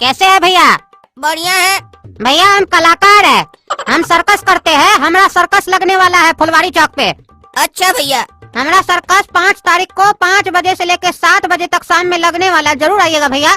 कैसे है भैया? बढ़िया है भैया हम कलाकार है, हम सर्कस करते हैं। हमारा सर्कस लगने वाला है फुलवारी चौक पे। अच्छा भैया, हमारा सर्कस 5 तारीख को 5 बजे से लेकर 7 बजे तक शाम में लगने वाला है। जरूर आइएगा भैया।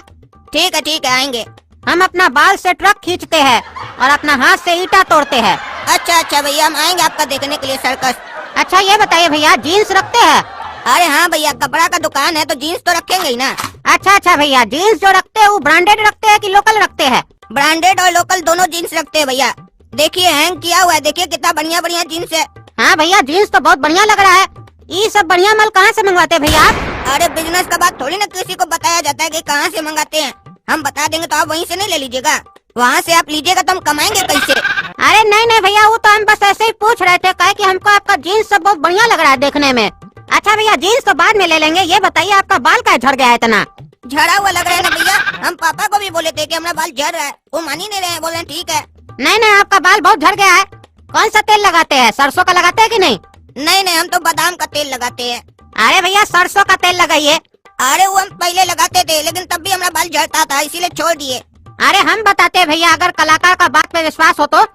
ठीक है आएंगे। हम अपना बाल से ट्रक खींचते हैं और अपना हाथ से ईटा तोड़ते हैं। अच्छा भैया, हम आएंगे आपका देखने के लिए सर्कस। अच्छा ये बताइए भैया, जीन्स रखते हैं? अरे हाँ भैया, कपड़ा का दुकान है तो जीन्स तो रखेंगे ही ना। अच्छा भैया, जीन्स जो रखते हैं वो ब्रांडेड रखते हैं कि लोकल रखते हैं? ब्रांडेड और लोकल दोनों जीन्स रखते हैं भैया। देखिए हैंग किया हुआ है, देखिए कितना बढ़िया जीन्स है। हाँ भैया, जीन्स तो बहुत बढ़िया लग रहा है। ये सब बढ़िया माल कहाँ से मंगवाते हैं भैया आप? अरे बिजनेस का बात थोड़ी ना किसी को बताया जाता है कि कहाँ से मंगाते हैं। हम बता देंगे तो आप वहीं से नहीं ले लीजिएगा, वहाँ से आप लीजिएगा तो हम कमाएंगे कैसे? अरे नहीं भैया, वो तो हम बस ऐसे ही पूछ रहे थे, कहे कि हमको आपका जीन्स सब बहुत बढ़िया लग रहा है देखने में। अच्छा भैया, जीन्स तो बाद में ले लेंगे। ये बताइए आपका बाल क्या झड़ गया है इतना? झड़ा हुआ लग रहा है ना भैया। हम पापा को भी बोले थे कि हमारा बाल झड़ रहा है, वो मान ही नहीं रहे हैं। बोले ठीक है। नहीं आपका बाल बहुत झड़ गया है। कौन सा तेल लगाते हैं? सरसों का लगाते हैं कि नहीं? नहीं, हम तो बादाम का तेल लगाते हैं। अरे भैया, सरसों का तेल लगाइए। अरे वो हम पहले लगाते थे, लेकिन तब भी हमारा बाल झड़ता था, इसीलिए छोड़ दिए। अरे हम बताते हैं भैया, अगर कलाकार का बात पे विश्वास हो तो।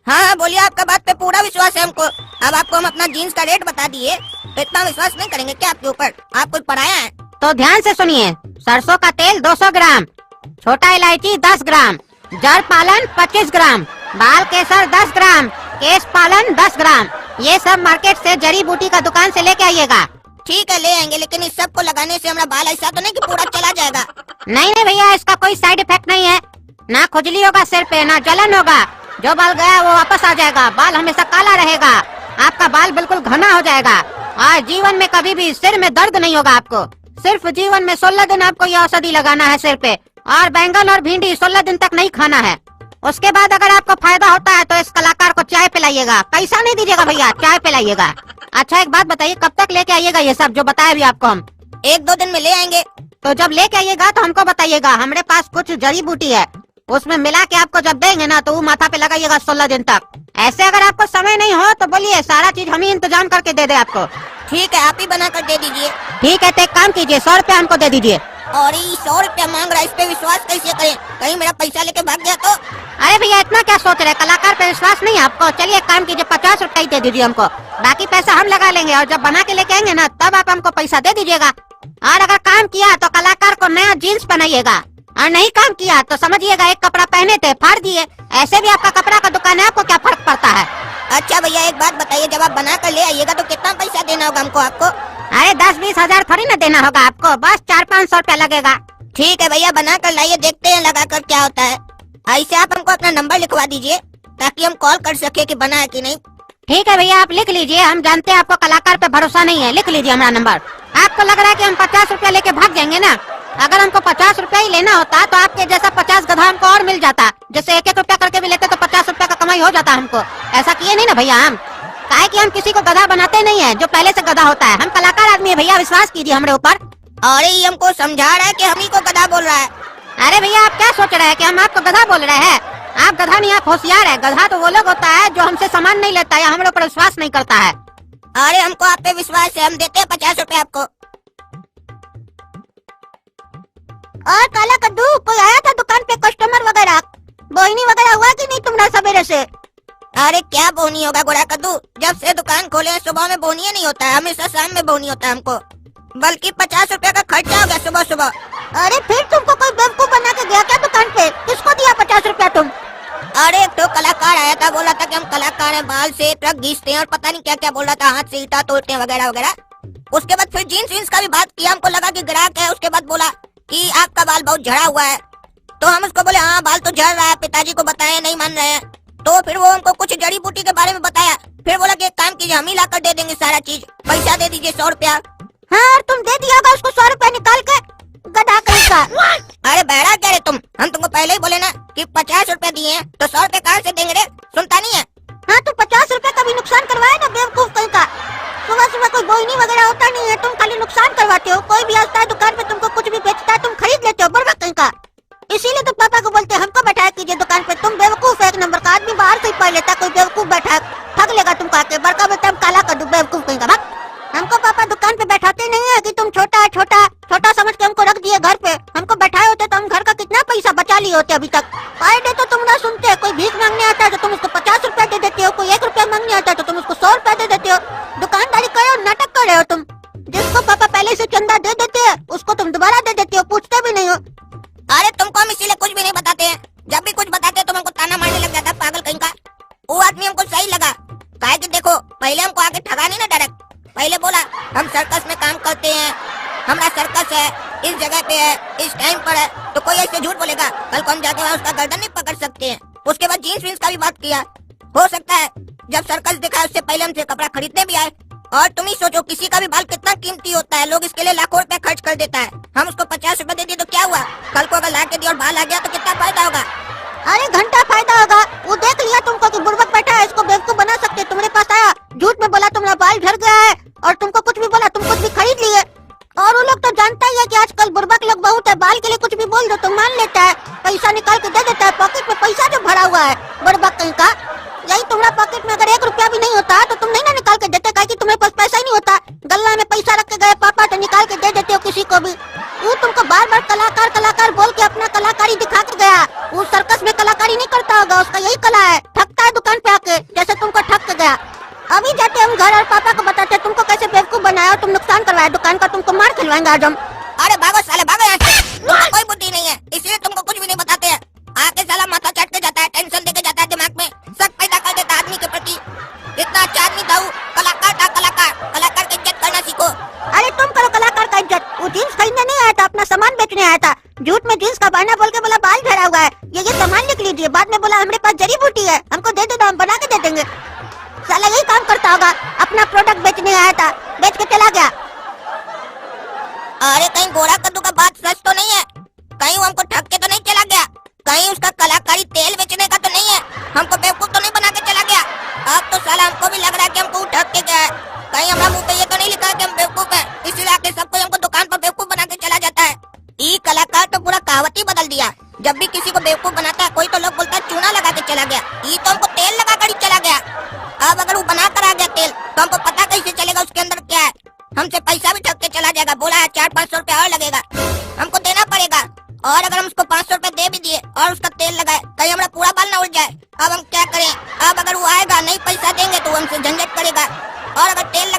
हाँ बोलिए, आपका बात पे पूरा विश्वास है हमको। अब आपको हम अपना जीन्स का रेट बता दिए तो इतना विश्वास नहीं करेंगे क्या आपके ऊपर? आप कुछ पढ़ाया है? तो ध्यान से सुनिए। सरसों का तेल 200 ग्राम, छोटा इलायची 10 ग्राम, जड़ पालन 25 ग्राम, बाल केसर 10 ग्राम, केश पालन 10 ग्राम। ये सब मार्केट से जड़ी बूटी का दुकान से लेके आइएगा। ठीक है ले आएंगे, लेकिन इस सब को लगाने से हमारा बाल ऐसा तो नहीं कि पूरा चला जाएगा? नहीं भैया, इसका कोई साइड इफेक्ट नहीं है। ना खुजली होगा सिर पे, ना जलन होगा। जो बाल गया वो वापस आ जाएगा। बाल हमेशा काला रहेगा, आपका बाल बिल्कुल घना हो जाएगा और जीवन में कभी भी सिर में दर्द नहीं होगा आपको। सिर्फ जीवन में 16 दिन आपको ये औषधि लगाना है सिर पे, और बैंगन और भिंडी 16 दिन तक नहीं खाना है। उसके बाद अगर आपको फायदा होता है तो इस कलाकार को चाय पिलाइएगा। पैसा नहीं दीजिएगा भैया, चाय पिलाइएगा। अच्छा एक बात बताइए, कब तक लेके आइएगा ये सब जो बताया अभी आपको हम? 1-2 दिन में ले आएंगे। तो जब लेके आइएगा तो हमको बताइएगा। हमारे पास कुछ जड़ी बूटी है, उसमें मिला के आपको जब देंगे ना तो वो माथा पे लगाइएगा 16 दिन तक। ऐसे अगर आपको समय नहीं हो तो बोलिए, सारा चीज हम ही इंतजाम करके दे दे आपको। ठीक है, आप ही बना कर दे दीजिए। ठीक है, तो एक काम कीजिए, 100 रुपया हमको दे दीजिए। और 100 रुपया मांग रहा है, इस पे विश्वास कैसे करें? कहीं मेरा पैसा लेके भाग गया तो? अरे भैया, इतना क्या सोच रहे हैं? कलाकार पे विश्वास नहीं है आपको? चलिए एक काम कीजिए, 50 रुपया ही दे दीजिए हमको। बाकी पैसा हम लगा लेंगे, और जब बना के लेके आएंगे ना तब आप हमको पैसा दे दीजिएगा। और अगर काम किया तो कलाकार को नया जीन्स बनाइएगा, और नहीं काम किया तो समझिएगा एक कपड़ा पहने थे फाड़ दिए। ऐसे भी आपका कपड़ा का दुकान है, आपको क्या फर्क पड़ता है? अच्छा भैया एक बात बताइए, जब आप बना कर ले आइएगा तो कितना पैसा देना होगा हमको आपको? अरे 10-20 हजार थोड़ी ना देना होगा आपको, बस 400-500 रुपया लगेगा। ठीक है भैया, बना कर लाइए, देखते हैं लगा कर क्या होता है। ऐसे आप हमको अपना नंबर लिखवा दीजिए ताकि हम कॉल कर सके कि बना है कि नहीं। ठीक है भैया, आप लिख लीजिए। हम जानते हैं आपको कलाकार पे भरोसा नहीं है, लिख लीजिए हमारा नंबर। आपको लग रहा है कि हम 50 रुपया लेके भाग जाएंगे ना? अगर हमको 50 रुपया ही लेना होता तो आपके जैसा 50 गधा हमको और मिल जाता। जैसे 1-1 रुपया करके भी लेते तो 50 रुपया का कमाई हो जाता हमको। ऐसा किए नहीं ना भैया हम, काहे कि हम किसी को गधा बनाते नहीं है जो पहले से गधा होता है। हम कलाकार आदमी है भैया, विश्वास कीजिए हमारे ऊपर। और ये हमको समझा रहा है कि हम ही को गधा बोल रहा है। अरे भैया, आप क्या सोच रहे हैं कि हम आपको गधा बोल रहे हैं? आप गधा नहीं, आप होशियार है। गधा तो वो लोग होता है जो हमसे सामान नहीं लेता या हमारे ऊपर विश्वास नहीं करता है। अरे हमको आप पे विश्वास है, हम देते हैं 50 रुपया आपको। और काला कद्दू, कोई आया था दुकान पे कस्टमर वगैरह? बोहनी वगैरह हुआ कि नहीं तुम्हारा सवेरे से? अरे क्या बोनी होगा गोरा कद्दू, जब से दुकान खोले हैं सुबह में बोनी नहीं होता है, हमेशा शाम में बोनी होता है हमको। बल्कि 50 रुपया का खर्चा हो गया सुबह सुबह। अरे फिर तुमको कोई बेवकूफ बना के गया क्या दुकान पे? किसको दिया 50 रुपया तुम? अरे एक तो कलाकार आया था, बोला था कि हम कलाकार हैं, बाल से ट्रक घींचते हैं और पता नहीं क्या क्या बोल रहा था, हाथ से ईटा तोड़ते हैं वगैरह वगैरह। उसके बाद फिर जीन्स वीन्स का भी बात किया, हमको लगा कि ग्राहक है। उसके बाद बोला कि आपका बाल बहुत झड़ा हुआ है, तो हम उसको बोले हाँ बाल तो झड़ रहा है, पिताजी को बताए नहीं मान रहे हैं। तो फिर वो हमको कुछ जड़ी बूटी के बारे में बताया। फिर बोला कि एक काम कीजिए, हम ही लाकर दे देंगे सारा चीज, पैसा दे दीजिए 100 रुपया। हाँ, और तुम दे दिया होगा उसको 100 रुपया निकाल के, गधा कहीं का। अरे बहरा क्या रे तुम, हम तुमको पहले ही बोले ना कि 50 रुपया दिए हैं तो 100 रुपया कहाँ से देंगे रे? सुनता नहीं है? हाँ, तो 50 रुपया का भी नुकसान करवाया ना बेवकूफ कहीं का। सुबह सुबह कोई बोईनी वगैरह होता नहीं है, तुम खाली नुकसान करवाते हो। कोई भी आता है दुकान पे, तुमको कुछ भी बेचता है, तुम खरीद लेते हो, बर्बाद कहीं का। इसीलिए तो पापा को बोलते हमको बैठाया कीजिए दुकान पे। तुम बेवकूफ है, एक नंबर का आदमी बाहर से ही पढ़ लेता, कोई बेवकूफ बैठा है, ठग लेगा तुमको आके। बड़का बेटा हम काला कर दो, बेवकूफ कहीं का। भाग, हमको पापा दुकान पे बैठाते नहीं है कि तुम छोटा समझ के हमको रख दिए घर पे। हमको बैठाए होते तो हम घर का कितना पैसा बचा लिए होते अभी तक। पर डे तो तुम ना सुनते, कोई भीख मांगने आता है तो तुम उसको 50 रुपया दे देते हो, कोई 1 रुपया मांगने आता है तो तुम उसको 100 रुपया दे देते हो। दुकानदारी करो, नाटक कर रहे हो तुम। जिसको पापा पहले से चंदा दे देते हैं उसको तुम दोबारा दे देते हो, पूछते भी नहीं हो। अरे तुमको हम इसीलिए कुछ भी नहीं बताते हैं, जब भी कुछ बताते हैं तो हमको ताना मारने लग जाता है पागल कहीं का। वो आदमी हमको सही लगा, काहे कि देखो पहले हमको आके ठगा नहीं ना डायरेक्ट, पहले बोला हम सर्कस में काम करते हैं, हमारा सर्कस है, इस जगह पे है, इस टाइम पर है, तो कोई ऐसे झूठ बोलेगा कल को हम जाके वहाँ उसका गर्दन नहीं पकड़ सकते हैं। उसके बाद जीन्स वीन्स का भी बात किया, हो सकता है जब सर्कस देखा उससे पहले हमसे कपड़ा खरीदने भी आए। और तुम ही सोचो किसी का भी बाल कितना कीमती होता है, लोग इसके लिए लाखों रुपए खर्च कर देता है। हम उसको 50 रुपए दे दिए तो क्या हुआ, कल को अगर ला के दिया और बाल आ गया तो कितना फायदा होगा। अरे घंटा फायदा होगा, वो देख लिया तुमको कि बुर्बक बैठा है, इसको बेवकूफ बना सकते। तुम्हारे पास आया, झूठ में बोला तुम्हारा बाल झड़ गया है और तुमको कुछ भी बोला, तुम कुछ भी खरीद लिए। और वो लोग तो जानता ही है कि आजकल बुर्बक लोग बहुत है, बाल के लिए कुछ भी बोल दो तो मान लेता है, पैसा निकाल के दे देता है, पॉकेट में पैसा जो भरा हुआ है बुर्बक कहीं का। यही तुम्हारा पॉकेट में अगर 1 रुपया भी नहीं होता तो तुम नहीं ना निकाल के देते, कि तुम्हारे पास पैसा ही नहीं होता। गल्ला में पैसा रख के गए पापा तो निकाल के दे देते हो किसी को भी। वो तुमको बार बार कलाकार कलाकार बोल के अपना कलाकारी दिखा के गया। वो सर्कस में कलाकारी नहीं करता होगा, उसका यही कला है, ठगता है दुकान पे आके, जैसे तुमको ठग के गया। अभी जाते हम घर और पापा को बताते तुमको कैसे बेवकूफ बनाया और तुम नुकसान करवाया दुकान का, तुमको मार खिलवाएंगे आज हम। अरे भागो साले भागो यहाँ से, तुमको कोई बुद्धि नहीं है इसलिए तुमको कुछ भी नहीं बताते हैं। आके साला माथा चाट के जाता है, टेंशन देके जाता है, दिमाग में शक पैदा कर देता है आदमी के प्रति। इतना अच्छा आदमी था वो, कलाकार था, कलाकार, कलाकार की इज्जत करना सीखो। अरे तुम करो कलाकार का इज्जत, वो जीन्स खरीदने नहीं आया था, अपना सामान बेचने आया था। झूठ में जीन्स का बहाना बोल के बोला बाल झड़ा हुआ है, ये सामान लिख लीजिए। बाद में बोला हमारे पास जड़ी बूटी है, हमको दे दो, हम बना के दे देंगे। साला यही काम करता होगा, अपना प्रोडक्ट बेचने आया था, बेच के चला गया। अरे कहीं गोरा कद्दू का बात सच तो नहीं है, कहीं वो हमको ठग के तो नहीं चला गया, कहीं उसका कलाकारी तेल बेचने का तो नहीं है, हमको बेवकूफ तो नहीं बना के चला गया। अब तो साला हमको भी लग रहा है कि हमको ठग के गया है, कहीं हमारा मुंह पे ये तो नहीं लिखा है कि हम बेवकूफ हैं, इसीलिए आके सबको हमको दुकान पर बेवकूफ बना के चला जाता है। ये कलाकार तो पूरा कहावत ही बदल दिया, जब भी किसी को बेवकूफ बनाता है कोई तो लोग बोलता है चूना लगा के चला गया, ये तो हमको तेल लगा कर ही चला गया। अब अगर वो बना कर आ गया तेल तो हमको पता कैसे चलेगा उसके अंदर क्या है, हमसे पैसा भी ठग के चला जाएगा, बोला है 400-500 रुपया और लगेगा, हमको देना पड़ेगा। और अगर हम उसको 500 रुपए दे भी दिए और उसका तेल लगाए, कहीं हमारा पूरा बाल ना उड़ जाए। अब हम क्या करें, अब अगर वो आएगा नहीं पैसा देंगे तो हमसे झंझट करेगा, और अगर तेल